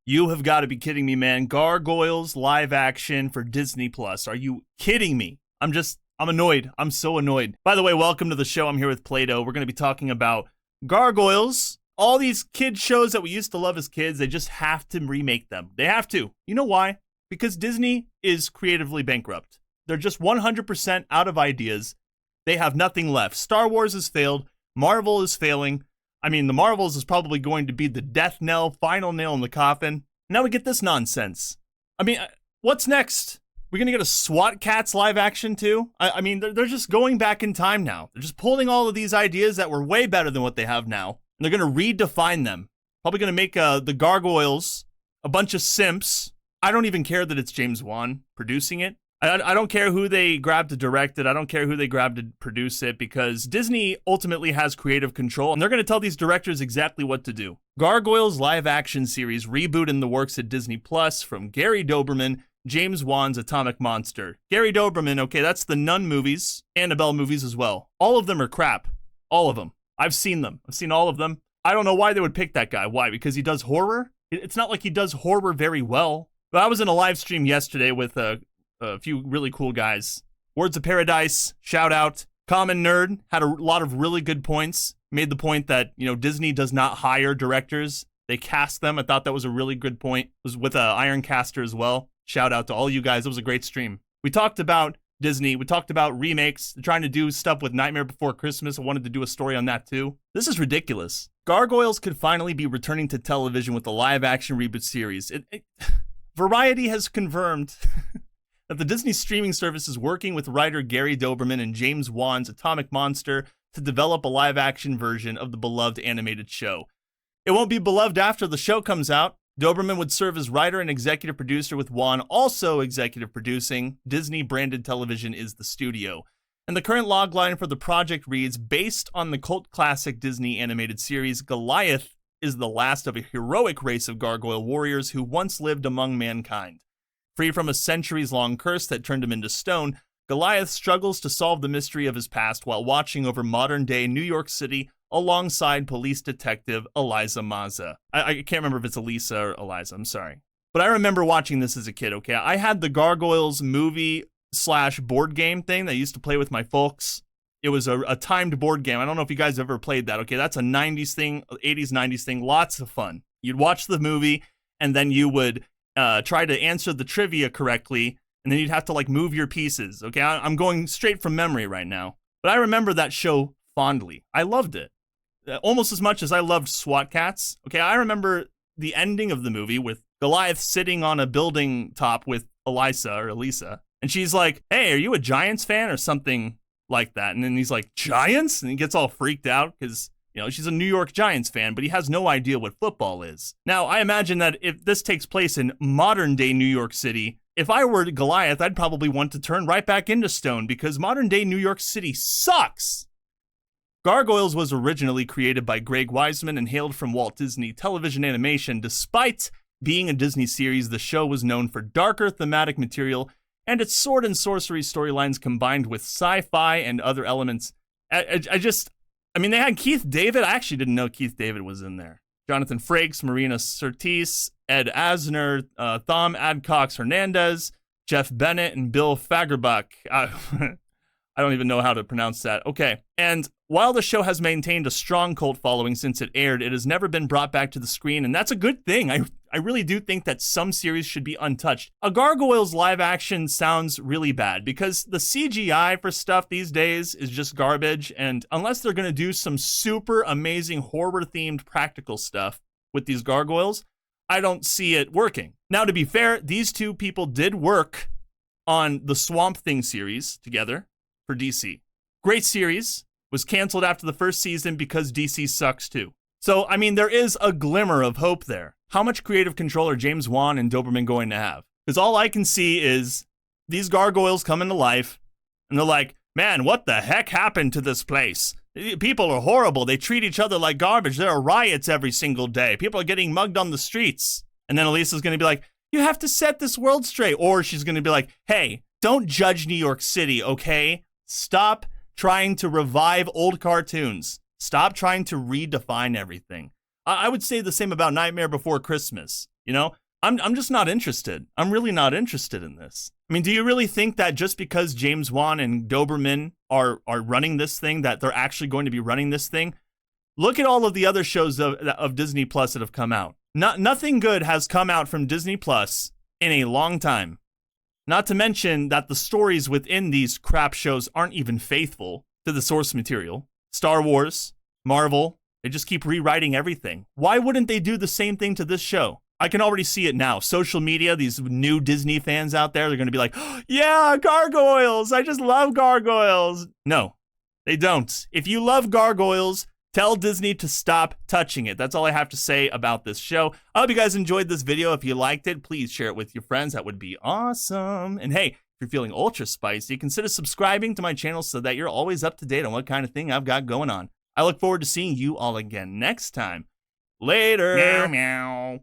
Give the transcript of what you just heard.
You have got to be kidding me, man. Gargoyles live action for Disney Plus. Are you kidding me? I'm annoyed. I'm so annoyed. By the way, welcome to the show. I'm here with Plato. We're going to be talking about Gargoyles. All these kid shows that we used to love as kids, they just have to remake them. They have to. You know why? Because Disney is creatively bankrupt. They're just 100% out of ideas. They have nothing left. Star Wars has failed. Marvel is failing. I mean, the Marvels is probably going to be the death knell, final nail in the coffin. Now we get this nonsense. I mean, what's next? We're going to get a SWAT Cats live action too? I mean, they're just going back in time now. They're just pulling all of these ideas that were way better than what they have now. And they're going to redefine them. Probably going to make the Gargoyles a bunch of simps. I don't even care that it's James Wan producing it. I don't care who they grab to direct it. I don't care who they grab to produce it, because Disney ultimately has creative control, and they're going to tell these directors exactly what to do. Gargoyles live action series reboot in the works at Disney Plus from Gary Doberman, James Wan's Atomic Monster. Gary Doberman, okay, that's the Nun movies, Annabelle movies as well. All of them are crap. All of them. I've seen them. I've seen all of them. I don't know why they would pick that guy. Why? Because he does horror? It's not like he does horror very well. But I was in a live stream yesterday with a few really cool guys. Words of Paradise, shout out. Common Nerd had a lot of really good points. Made the point that, Disney does not hire directors. They cast them. I thought that was a really good point. It was with Ironcaster as well. Shout out to all you guys. It was a great stream. We talked about Disney. We talked about remakes. They're trying to do stuff with Nightmare Before Christmas. I wanted to do a story on that too. This is ridiculous. Gargoyles could finally be returning to television with a live-action reboot series. Variety has confirmed that the Disney streaming service is working with writer Gary Doberman and James Wan's Atomic Monster to develop a live-action version of the beloved animated show. It won't be beloved after the show comes out. Doberman would serve as writer and executive producer, with Wan also executive producing. Disney-branded television is the studio. And the current logline for the project reads, based on the cult classic Disney animated series, Goliath is the last of a heroic race of gargoyle warriors who once lived among mankind. Free from a centuries-long curse that turned him into stone, Goliath struggles to solve the mystery of his past while watching over modern-day New York City alongside police detective Eliza Maza. I can't remember if it's Elisa or Eliza, I'm sorry. But I remember watching this as a kid, okay? I had the Gargoyles movie/board game thing that I used to play with my folks. It was a timed board game. I don't know if you guys ever played that, okay? That's a 90s thing, 80s, 90s thing, lots of fun. You'd watch the movie, and then you would try to answer the trivia correctly, and then you'd have to move your pieces, okay? I'm going straight from memory right now. But I remember that show fondly. I loved it. Almost as much as I loved SWAT Cats. Okay, I remember the ending of the movie with Goliath sitting on a building top with Elisa, and she's like, hey, are you a Giants fan or something like that? And then he's like, Giants? And he gets all freaked out because, she's a New York Giants fan, but he has no idea what football is. Now, I imagine that if this takes place in modern day New York City, if I were Goliath, I'd probably want to turn right back into stone because modern day New York City sucks. Gargoyles was originally created by Greg Weisman and hailed from Walt Disney Television Animation. Despite being a Disney series, the show was known for darker thematic material and its sword and sorcery storylines combined with sci-fi and other elements. They had Keith David. I actually didn't know Keith David was in there. Jonathan Frakes, Marina Sirtis, Ed Asner, Thom Adcox Hernandez, Jeff Bennett, and Bill Fagerbuck. I don't even know how to pronounce that. Okay. And while the show has maintained a strong cult following since it aired, it has never been brought back to the screen, and that's a good thing. I really do think that some series should be untouched. A Gargoyles live action sounds really bad because the CGI for stuff these days is just garbage, and unless they're going to do some super amazing horror-themed practical stuff with these gargoyles, I don't see it working. Now, to be fair, these two people did work on the Swamp Thing series together for DC. Great series. Was canceled after the first season because DC sucks too. So, there is a glimmer of hope there. How much creative control are James Wan and Doberman going to have? Because all I can see is these gargoyles coming to life, and they're like, man, what the heck happened to this place? People are horrible. They treat each other like garbage. There are riots every single day. People are getting mugged on the streets. And then Elisa's going to be like, you have to set this world straight. Or she's going to be like, hey, don't judge New York City, okay? Stop trying to revive old cartoons. Stop trying to redefine everything. I would say the same about Nightmare Before Christmas. You know, I'm just not interested. I'm really not interested in this. I mean, do you really think that just because James Wan and Doberman are running this thing, that they're actually going to be running this thing? Look at all of the other shows of Disney Plus that have come out. Nothing good has come out from Disney Plus in a long time. Not to mention that the stories within these crap shows aren't even faithful to the source material. Star Wars, Marvel, they just keep rewriting everything. Why wouldn't they do the same thing to this show? I can already see it now. Social media, these new Disney fans out there, they're going to be like, oh, yeah, Gargoyles. I just love Gargoyles. No, they don't. If you love Gargoyles, tell Disney to stop touching it. That's all I have to say about this show. I hope you guys enjoyed this video. If you liked it, please share it with your friends. That would be awesome. And hey, if you're feeling ultra spicy, consider subscribing to my channel so that you're always up to date on what kind of thing I've got going on. I look forward to seeing you all again next time. Later. Meow, meow.